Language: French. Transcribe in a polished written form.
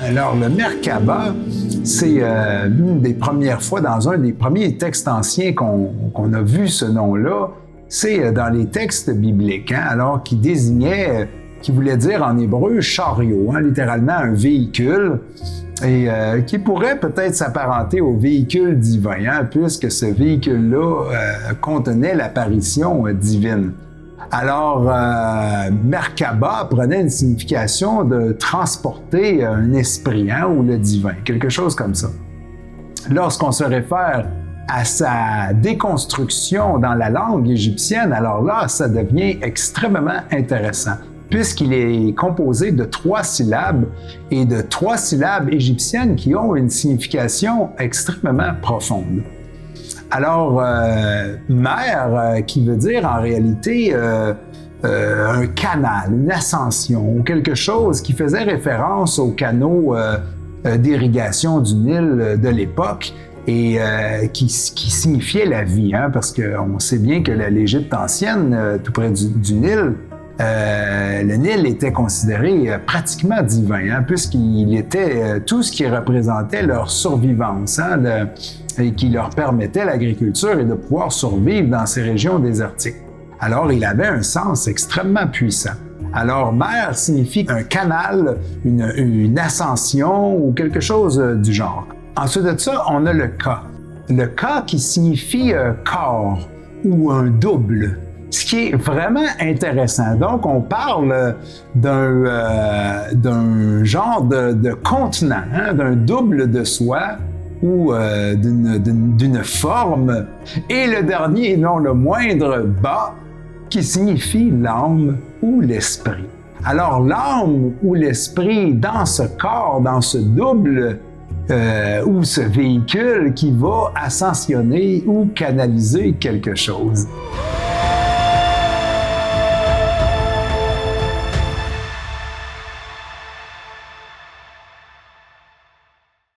Alors, le Merkaba, c'est une des premières fois, dans un des premiers textes anciens qu'on a vu ce nom-là, c'est dans les textes bibliques, hein, alors qui désignait, qui voulait dire en hébreu chariot, hein, littéralement un véhicule, et qui pourrait peut-être s'apparenter au véhicule divin, hein, puisque ce véhicule-là contenait l'apparition divine. Alors, Merkaba prenait une signification de transporter un esprit, hein, ou le divin, quelque chose comme ça. Lorsqu'on se réfère à sa déconstruction dans la langue égyptienne, alors là, ça devient extrêmement intéressant, puisqu'il est composé de 3 syllabes et de 3 syllabes égyptiennes qui ont une signification extrêmement profonde. Alors, mer, qui veut dire en réalité un canal, une ascension, ou quelque chose qui faisait référence aux canaux d'irrigation du Nil de l'époque et qui signifiait la vie, hein, parce qu'on sait bien que l'Égypte ancienne, tout près du Nil, le Nil était considéré pratiquement divin, hein, puisqu'il était tout ce qui représentait leur survivance, hein, et qui leur permettait l'agriculture et de pouvoir survivre dans ces régions désertiques. Alors, il avait un sens extrêmement puissant. Alors, mer signifie un canal, une ascension ou quelque chose du genre. Ensuite de ça, on a le ka. Le ka qui signifie corps ou un double. Ce qui est vraiment intéressant. Donc, on parle d'un genre de contenant, hein, d'un double de soi ou d'une forme. Et le dernier, et non le moindre, ba, qui signifie l'âme ou l'esprit. Alors, l'âme ou l'esprit dans ce corps, dans ce double, ou ce véhicule qui va ascensionner ou canaliser quelque chose.